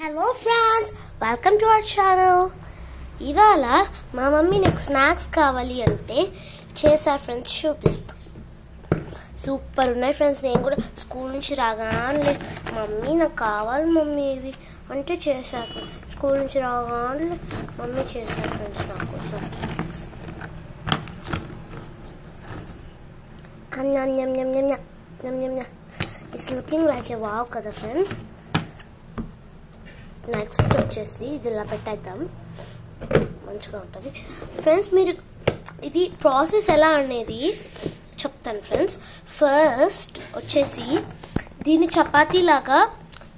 Hello friends, welcome to our channel. ఇవాళ మా mummy నాకు స్నాక్స్ కావాలి అంటే చేశారు ఫ్రెండ్స్, చూపిస్తా. సూపర్ ఉన్నాయి ఫ్రెండ్స్. నేను కూడా స్కూల్ నుంచి రాగానే మమ్మీ నాకు కావాలి మమ్మీ ఇవి అంటే చేశారు ఫ్రెండ్స్. స్కూల్ నుంచి రాగానే మమ్మీ చేశారు ఫ్రెండ్స్ నా కోసం. It's looking like A wow కదా ఫ్రెండ్స్. నెక్స్ట్ వచ్చేసి ఇది ఇలా పెట్టేద్దాం, మంచిగా ఉంటుంది ఫ్రెండ్స్. మీరు ఇది ప్రాసెస్ ఎలా అనేది చెప్తాను ఫ్రెండ్స్. ఫస్ట్ వచ్చేసి దీన్ని చపాతీ లాగా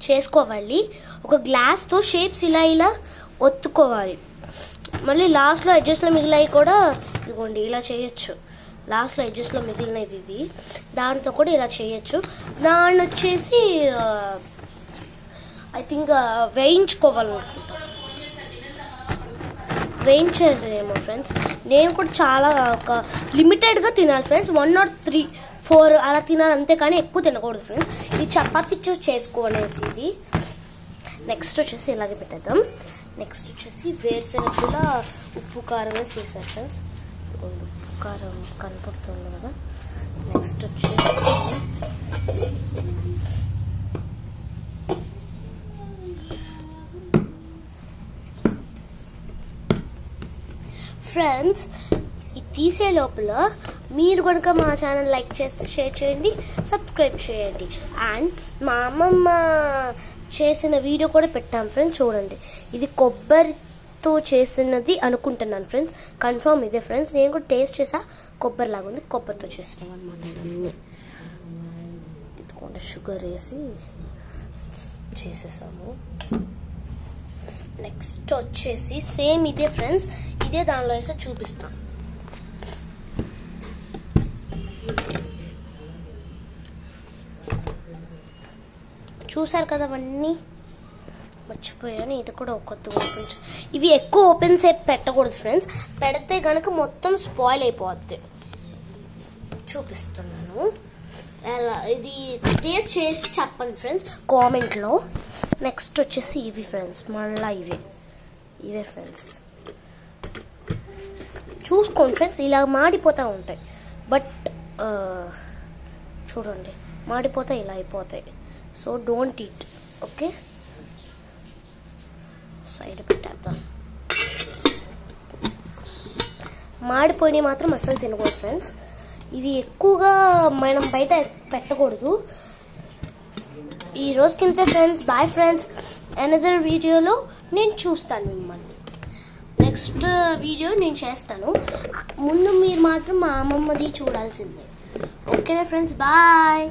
చేసుకోవాలి. ఒక గ్లాస్తో షేప్స్ ఇలా ఇలా ఒత్తుకోవాలి. మళ్ళీ లాస్ట్లో ఎడ్జెస్లో మిగిలినవి కూడా ఇదిగోండి ఇలా చేయొచ్చు. లాస్ట్లో ఎడ్జెస్లో మిగిలినది ఇది, దాంతో కూడా ఇలా చేయొచ్చు. దాన్ని వచ్చేసి ఐ థింక్ వేయించుకోవాలనుకుంటా, వేయించేదేమో ఫ్రెండ్స్. నేను కూడా చాలా ఒక లిమిటెడ్గా తినాలి ఫ్రెండ్స్, 1 or 3, 4 అలా తినాలి అంతే, కానీ ఎక్కువ తినకూడదు ఫ్రెండ్స్. ఇది చపాతీ చేసుకోవాలేసి ఇది. నెక్స్ట్ వచ్చేసి ఇలాగే పెట్టేద్దాం. నెక్స్ట్ వచ్చేసి వేరుశనగ ఉప్పు కారం వేసి చేశారు ఫ్రెండ్స్. ఉప్పు కారం కనపడుతుంది కదా. నెక్స్ట్ వచ్చేసి ఫ్రెండ్స్, ఇది తీసే లోపల మీరు కనుక మా ఛానల్ లైక్ చేస్తే షేర్ చేయండి, సబ్స్క్రైబ్ చేయండి. అండ్ మా అమ్మమ్మ చేసిన వీడియో కూడా పెట్టాం ఫ్రెండ్స్, చూడండి. ఇది కొబ్బరితో చేసినది అనుకుంటున్నాను ఫ్రెండ్స్, కన్ఫర్మ్ ఇదే ఫ్రెండ్స్. నేను కూడా టేస్ట్ చేసా, కొబ్బరి లాగా ఉంది. కొబ్బరితో చేస్తాం అనమాట ఇవన్నీ. ఇదిగోండి షుగర్ వేసి చేసేసాము. నెక్స్ట్ వచ్చేసి సేమ్ ఇదే ఫ్రెండ్స్, ఇదే దానిలో వేసి చూపిస్తాం. చూసారు కదా అవన్నీ, మర్చిపోయాను. ఇది కూడా కొత్తగా ఓపెన్. ఇవి ఎక్కువ ఓపెన్ సేపు పెట్టకూడదు ఫ్రెండ్స్, పెడితే కనుక మొత్తం స్పాయిల్ అయిపోద్ది. చూపిస్తున్నాను ఎలా ఇది టేస్ట్ చేసి చెప్పండి ఫ్రెండ్స్ కామెంట్లో. నెక్స్ట్ వచ్చేసి ఇవి ఫ్రెండ్స్, మళ్ళీ ఇవే ఫ్రెండ్స్. చూసుకోండి ఫ్రెండ్స్, ఇలా మాడిపోతూ ఉంటాయి. బట్ చూడండి మాడిపోతాయి, ఇలా అయిపోతాయి. So don't eat, okay. Side పెట్టేద్దాం. మాడిపోయినవి మాత్రం అస్సలు తినకూడదు ఫ్రెండ్స్. ఇవి ఎక్కువగా మనం బయట పెట్టకూడదు. ఈ రోజుకి ఇంతే ఫ్రెండ్స్. Bye friends. అనదర్ వీడియోలో నేను చూస్తాను మిమ్మల్ని. నెక్స్ట్ వీడియో నేను చేస్తాను. ముందు మీరు మాత్రం మా అమ్మమ్మది చూడాల్సిందే, ఓకేనా ఫ్రెండ్స్. బాయ్.